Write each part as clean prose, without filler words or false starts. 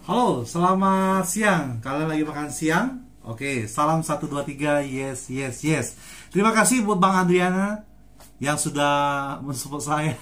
Halo, selamat siang. Kalian lagi makan siang? Oke, salam 1, 2, 3, yes, yes, yes. Terima kasih buat Bang Adriana yang sudah mensupport saya.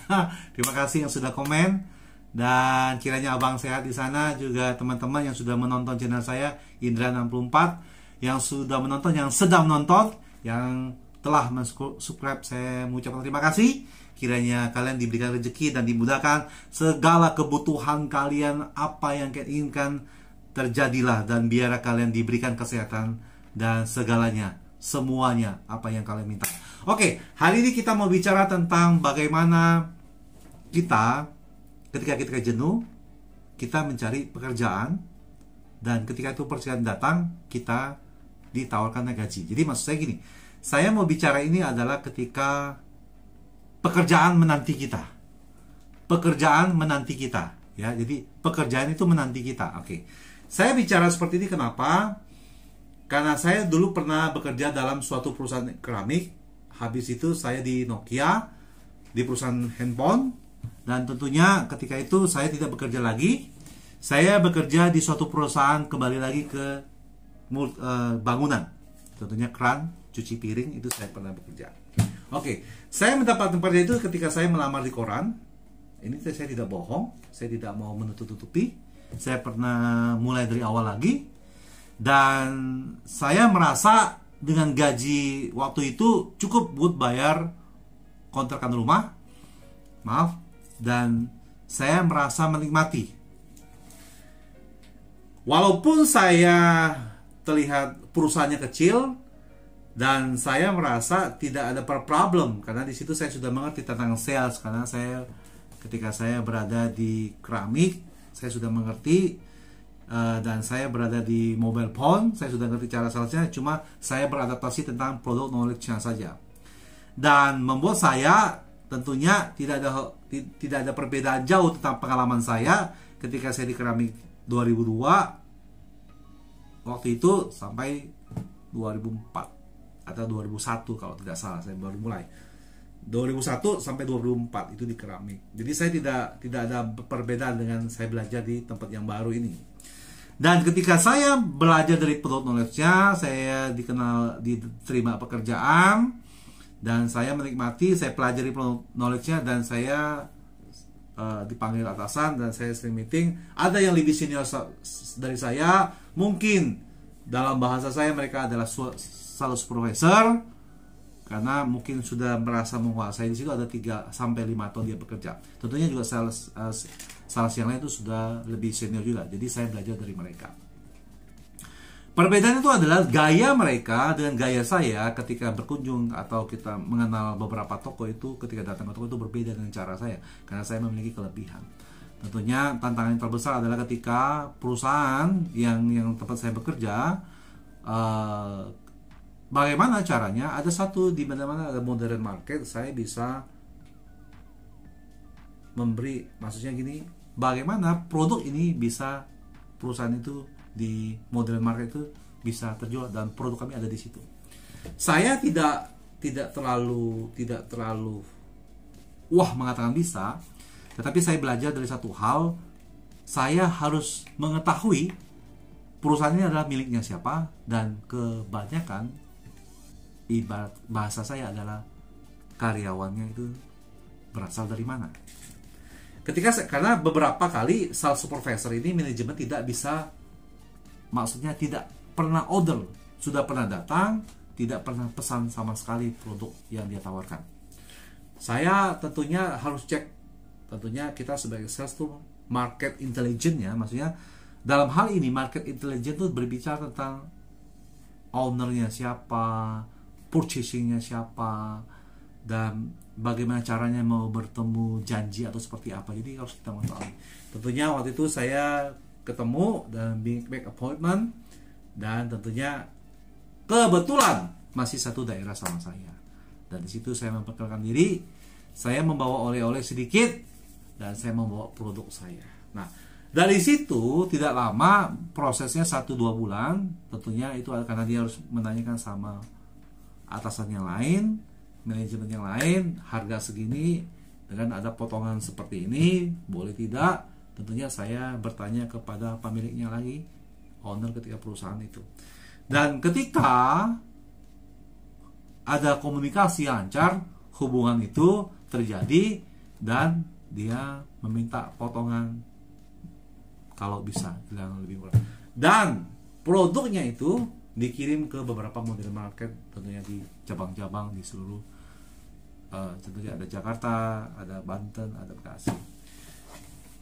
Terima kasih yang sudah komen. Dan kiranya abang sehat di sana. Juga teman-teman yang sudah menonton channel saya, Indra 64, yang sudah menonton, yang sedang menonton, yang telah subscribe, saya mengucapkan terima kasih. Kiranya kalian diberikan rezeki dan dimudahkan segala kebutuhan kalian, apa yang kalian inginkan terjadilah, dan biar kalian diberikan kesehatan dan segalanya, semuanya apa yang kalian minta. Oke, hari ini kita mau bicara tentang bagaimana kita ketika kita jenuh, kita mencari pekerjaan, dan ketika itu pekerjaan datang, kita ditawarkan gaji. Jadi maksud saya gini, saya mau bicara ini adalah ketika pekerjaan menanti kita. Pekerjaan menanti kita, ya. Jadi pekerjaan itu menanti kita. Oke. Saya bicara seperti ini kenapa? Karena saya dulu pernah bekerja dalam suatu perusahaan keramik. Habis itu saya di Nokia, di perusahaan handphone, dan tentunya ketika itu saya tidak bekerja lagi. Saya bekerja di suatu perusahaan, kembali lagi ke bangunan. Tentunya kran, cuci piring, itu saya pernah bekerja. Oke, saya mendapat tempat itu ketika saya melamar di koran. Ini saya tidak bohong, saya tidak mau menutup-tutupi. Saya pernah mulai dari awal lagi. Dan saya merasa dengan gaji waktu itu cukup buat bayar kontrakan rumah. Maaf. Dan saya merasa menikmati. Walaupun saya terlihat perusahaannya kecil, dan saya merasa tidak ada problem karena di situ saya sudah mengerti tentang sales, karena saya ketika saya berada di keramik saya sudah mengerti, dan saya berada di mobile phone saya sudah mengerti cara salesnya, cuma saya beradaptasi tentang produk knowledge-nya saja, dan membuat saya tentunya tidak ada perbedaan jauh tentang pengalaman saya ketika saya di keramik 2002 waktu itu sampai 2004 atau 2001 kalau tidak salah, saya baru mulai 2001 sampai 2004 itu di keramik. Jadi saya tidak ada perbedaan dengan saya belajar di tempat yang baru ini. Dan ketika saya belajar dari product knowledge-nya, saya diterima pekerjaan, dan saya menikmati, saya pelajari product knowledge-nya, dan saya dipanggil atasan, dan saya sering meeting. Ada yang lebih senior dari saya, mungkin dalam bahasa saya mereka adalah sales supervisor, karena mungkin sudah merasa menguasai. Di situ ada 3 sampai 5 tahun dia bekerja. Tentunya juga sales yang lain itu sudah lebih senior juga. Jadi saya belajar dari mereka. Perbedaan itu adalah gaya mereka dengan gaya saya ketika berkunjung atau kita mengenal beberapa toko itu. Ketika datang ke toko itu berbeda dengan cara saya, karena saya memiliki kelebihan. Tentunya tantangan yang terbesar adalah ketika perusahaan yang tempat saya bekerja, bagaimana caranya ada satu di mana-mana ada modern market, saya bisa memberi, maksudnya gini, bagaimana produk ini bisa, perusahaan itu di modern market itu bisa terjual, dan produk kami ada di situ. Saya tidak terlalu wah mengatakan bisa, tetapi saya belajar dari satu hal, saya harus mengetahui perusahaan ini adalah miliknya siapa, dan kebanyakan ibarat bahasa saya adalah karyawannya itu berasal dari mana. Karena beberapa kali sales supervisor ini manajemen tidak bisa, maksudnya tidak pernah order, sudah pernah datang, tidak pernah pesan sama sekali produk yang dia tawarkan. Saya tentunya harus cek, tentunya kita sebagai sales itu market intelligence-nya, maksudnya dalam hal ini market intelligence itu berbicara tentang ownernya siapa, purchasingnya siapa, dan bagaimana caranya mau bertemu, janji atau seperti apa. Jadi harus kita mengetahui. Tentunya waktu itu saya ketemu dan make appointment, dan tentunya kebetulan masih satu daerah sama saya, dan di situ saya memperkenalkan diri, saya membawa oleh-oleh sedikit, dan saya membawa produk saya. Nah, dari situ tidak lama, prosesnya 1-2 bulan, tentunya itu karena dia harus menanyakan sama atasan yang lain, manajemen yang lain, harga segini, dengan ada potongan seperti ini, boleh tidak, tentunya saya bertanya kepada pemiliknya lagi, owner ketika perusahaan itu. Dan ketika ada komunikasi lancar, hubungan itu terjadi dan dia meminta potongan kalau bisa yang lebih murah. Dan produknya itu dikirim ke beberapa model market, tentunya di cabang-cabang di seluruh tentunya ada Jakarta, ada Banten, ada Bekasi.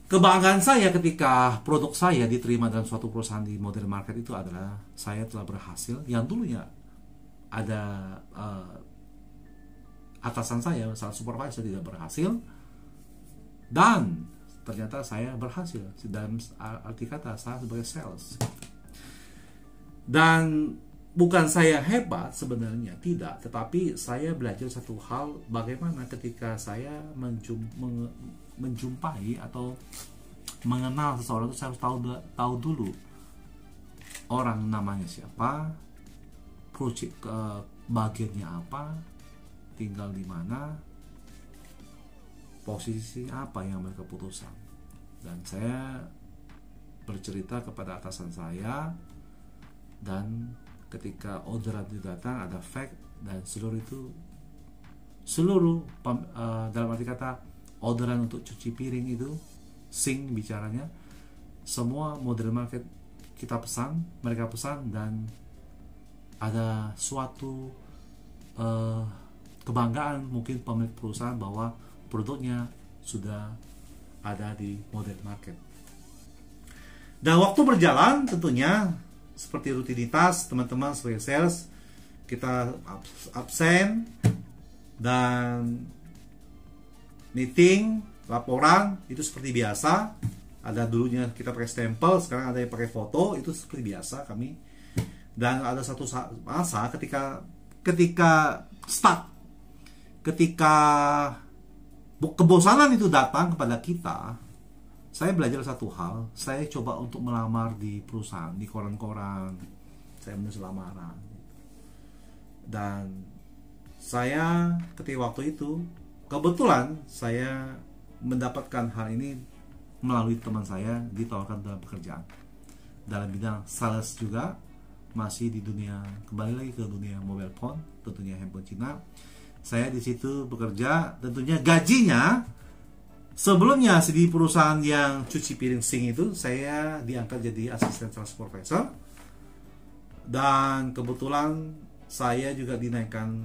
Kebanggaan saya ketika produk saya diterima dalam suatu perusahaan di model market itu adalah saya telah berhasil. Yang dulunya ada atasan saya, salah supervisor tidak berhasil, dan ternyata saya berhasil dalam arti kata saya sebagai sales. Dan bukan saya hebat sebenarnya, tidak, tetapi saya belajar satu hal, bagaimana ketika saya menjumpai atau mengenal seseorang itu saya harus tahu dulu orang namanya siapa, project bagiannya apa, tinggal di mana, posisi apa yang mereka putuskan. Dan saya bercerita kepada atasan saya, dan ketika orderan itu datang ada fax, dan seluruh dalam arti kata orderan untuk cuci piring itu, sink bicaranya, semua model market kita pesan, mereka pesan, dan ada suatu kebanggaan mungkin pemilik perusahaan bahwa produknya sudah ada di model market. Dan waktu berjalan tentunya seperti rutinitas teman-teman sebagai sales, kita absen dan meeting, laporan itu seperti biasa. Ada dulunya kita pakai stempel, sekarang ada yang pakai foto, itu seperti biasa kami. Dan ada satu masa ketika kebosanan itu datang kepada kita, saya belajar satu hal. Saya coba untuk melamar di perusahaan, di koran-koran, saya menulis lamaran. Dan saya ketika waktu itu kebetulan saya mendapatkan hal ini melalui teman saya, ditawarkan dalam pekerjaan dalam bidang sales juga, masih di dunia, kembali lagi ke dunia mobile phone, tentunya handphone Cina. Saya di situ bekerja, tentunya gajinya sebelumnya di perusahaan yang cuci piring sink itu saya diangkat jadi asisten sales supervisor, dan kebetulan saya juga dinaikkan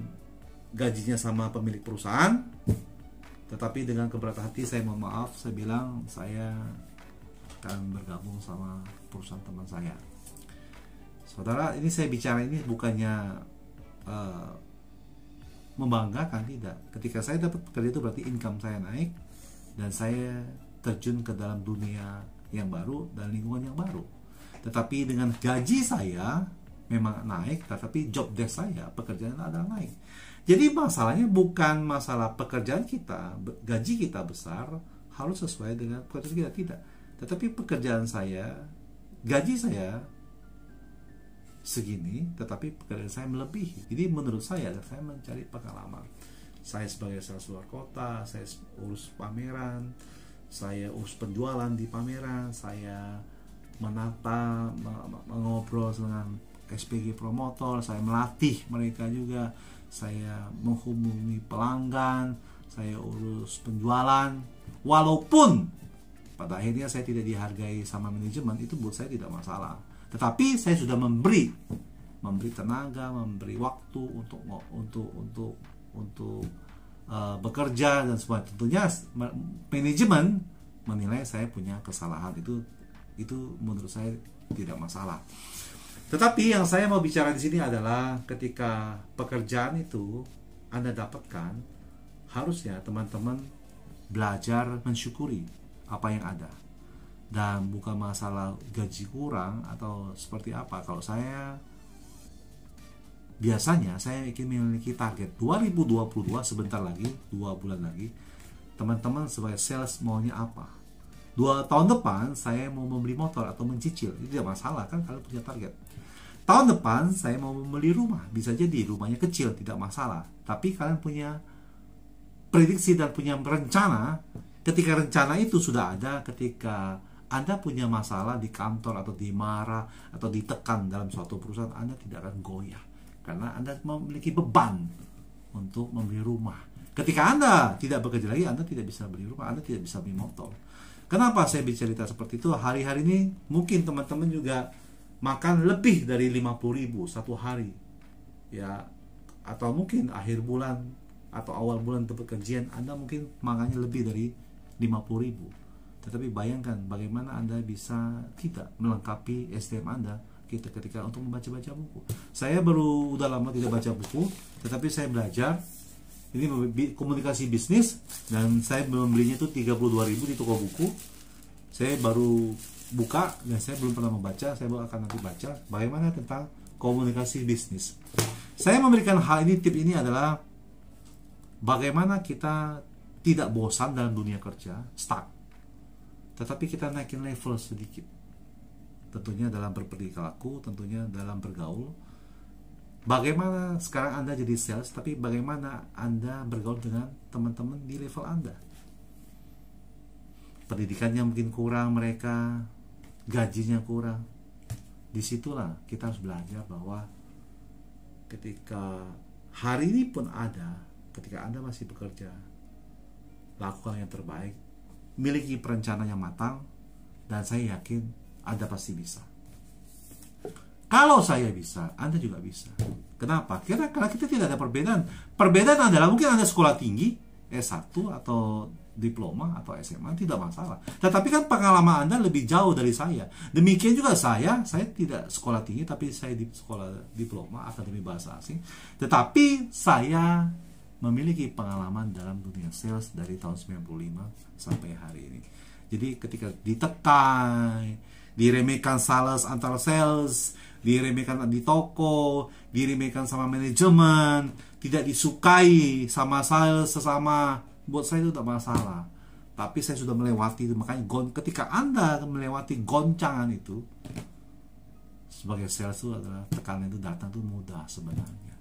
gajinya sama pemilik perusahaan. Tetapi dengan keberatan hati saya mohon maaf, saya bilang saya akan bergabung sama perusahaan teman saya. Saudara, ini saya bicara ini bukannya membanggakan, tidak. Ketika saya dapat pekerja itu berarti income saya naik, dan saya terjun ke dalam dunia yang baru dan lingkungan yang baru. Tetapi dengan gaji saya memang naik, tetapi job desk saya, pekerjaan adalah naik. Jadi masalahnya bukan masalah pekerjaan kita, gaji kita besar harus sesuai dengan pekerjaan kita, tidak. Tetapi pekerjaan saya, gaji saya segini, tetapi pekerjaan saya melebihi. Jadi menurut saya mencari pengalaman. Saya sebagai sales luar kota, saya urus pameran, saya urus penjualan di pameran, saya menata, mengobrol dengan SPG promotor, saya melatih mereka juga, saya menghubungi pelanggan, saya urus penjualan. Walaupun pada akhirnya saya tidak dihargai sama manajemen, itu buat saya tidak masalah. Tetapi saya sudah memberi tenaga, memberi waktu untuk bekerja dan semua. Tentunya manajemen menilai saya punya kesalahan, itu menurut saya tidak masalah. Tetapi yang saya mau bicara di sini adalah ketika pekerjaan itu Anda dapatkan, harusnya teman-teman belajar mensyukuri apa yang ada. Dan bukan masalah gaji kurang atau seperti apa. Kalau saya biasanya saya ingin memiliki target 2022, sebentar lagi, 2 bulan lagi, teman-teman sebagai sales maunya apa? 2 tahun depan saya mau membeli motor atau mencicil, itu tidak masalah kan, kalian punya target. Tahun depan saya mau membeli rumah, bisa jadi rumahnya kecil, tidak masalah. Tapi kalian punya prediksi dan punya rencana. Ketika rencana itu sudah ada, ketika Anda punya masalah di kantor atau dimarah atau ditekan dalam suatu perusahaan, Anda tidak akan goyah karena Anda memiliki beban untuk membeli rumah. Ketika Anda tidak bekerja lagi, Anda tidak bisa beli rumah, Anda tidak bisa beli motor. Kenapa saya bercerita seperti itu? Hari-hari ini mungkin teman-teman juga makan lebih dari 50.000 satu hari, ya, atau mungkin akhir bulan atau awal bulan untuk pekerjaan Anda mungkin makannya lebih dari 50.000. Tetapi bayangkan bagaimana Anda bisa tidak melengkapi SDM Anda ketika untuk membaca-baca buku. Saya baru udah lama tidak baca buku, tetapi saya belajar ini komunikasi bisnis, dan saya membelinya itu 32.000 di toko buku. Saya baru buka dan saya belum pernah membaca. Saya akan nanti baca bagaimana tentang komunikasi bisnis. Saya memberikan hal ini, tip ini adalah bagaimana kita tidak bosan dalam dunia kerja, stuck, tetapi kita naikin level sedikit. Tentunya dalam berperilaku, tentunya dalam bergaul. Bagaimana sekarang Anda jadi sales, tapi bagaimana Anda bergaul dengan teman-teman di level Anda. Pendidikannya mungkin kurang mereka, gajinya kurang. Disitulah kita harus belajar bahwa ketika hari ini pun ada, ketika Anda masih bekerja, lakukan yang terbaik, miliki perencanaan yang matang, dan saya yakin Anda pasti bisa. Kalau saya bisa, Anda juga bisa. Kenapa? Karena kita tidak ada perbedaan. Perbedaan adalah mungkin Anda sekolah tinggi, S1 atau diploma atau SMA, tidak masalah. Tetapi kan pengalaman Anda lebih jauh dari saya. Demikian juga saya tidak sekolah tinggi, tapi saya di sekolah diploma, akademi bahasa asing. Tetapi saya memiliki pengalaman dalam dunia sales dari tahun 95 sampai hari ini. Jadi ketika ditekan, diremehkan sales antar sales, diremehkan di toko, diremehkan sama manajemen, tidak disukai sama sales sesama, buat saya itu tidak masalah. Tapi saya sudah melewati itu. Makanya ketika Anda melewati goncangan itu, sebagai sales itu adalah tekanan itu datang itu mudah sebenarnya.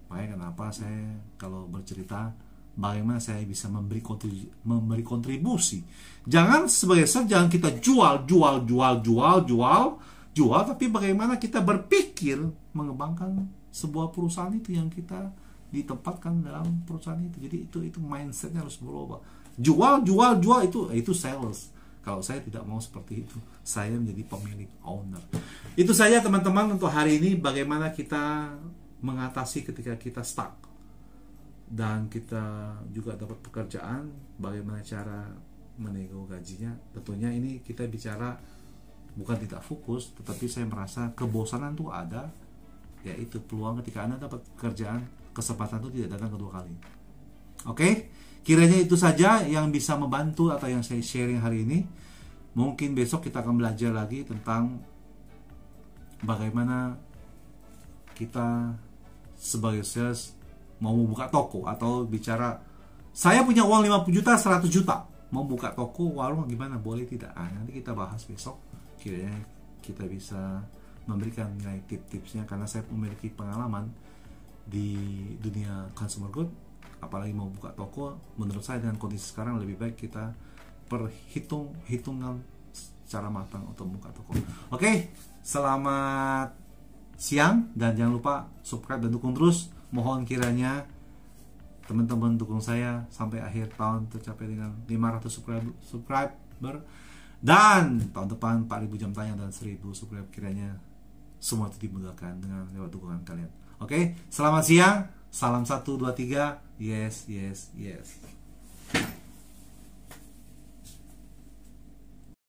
Makanya kenapa saya kalau bercerita bagaimana saya bisa memberi kontribusi. Jangan sebagai sales, jangan kita jual, tapi bagaimana kita berpikir mengembangkan sebuah perusahaan itu yang kita ditempatkan dalam perusahaan itu. Jadi itu mindsetnya harus berubah. Jual itu sales. Kalau saya tidak mau seperti itu, saya menjadi pemilik, owner. Itu saja teman-teman untuk hari ini, bagaimana kita mengatasi ketika kita stuck dan kita juga dapat pekerjaan, bagaimana cara menego gajinya. Tentunya ini kita bicara bukan tidak fokus, tetapi saya merasa kebosanan itu ada, yaitu peluang ketika Anda dapat pekerjaan, kesempatan itu tidak datang kedua kali. Oke, kiranya itu saja yang bisa membantu atau yang saya sharing hari ini. Mungkin besok kita akan belajar lagi tentang bagaimana kita sebagai sales mau membuka toko, atau bicara saya punya uang 50 juta, 100 juta, mau buka toko, warung, gimana, boleh tidak? Nanti kita bahas besok. Kiranya kita bisa memberikan nilai tip-tipsnya, karena saya memiliki pengalaman di dunia consumer good. Apalagi mau buka toko, menurut saya dengan kondisi sekarang lebih baik kita hitungan secara matang untuk membuka toko. Oke, selamat siang, dan jangan lupa subscribe dan dukung terus. Mohon kiranya teman-teman dukung saya sampai akhir tahun tercapai dengan 500 subscriber, dan tahun depan 4.000 jam tanya dan 1.000 subscriber. Kiranya semua itu dimudahkan dengan lewat dukungan kalian. Oke, selamat siang, salam 1, 2, 3, yes.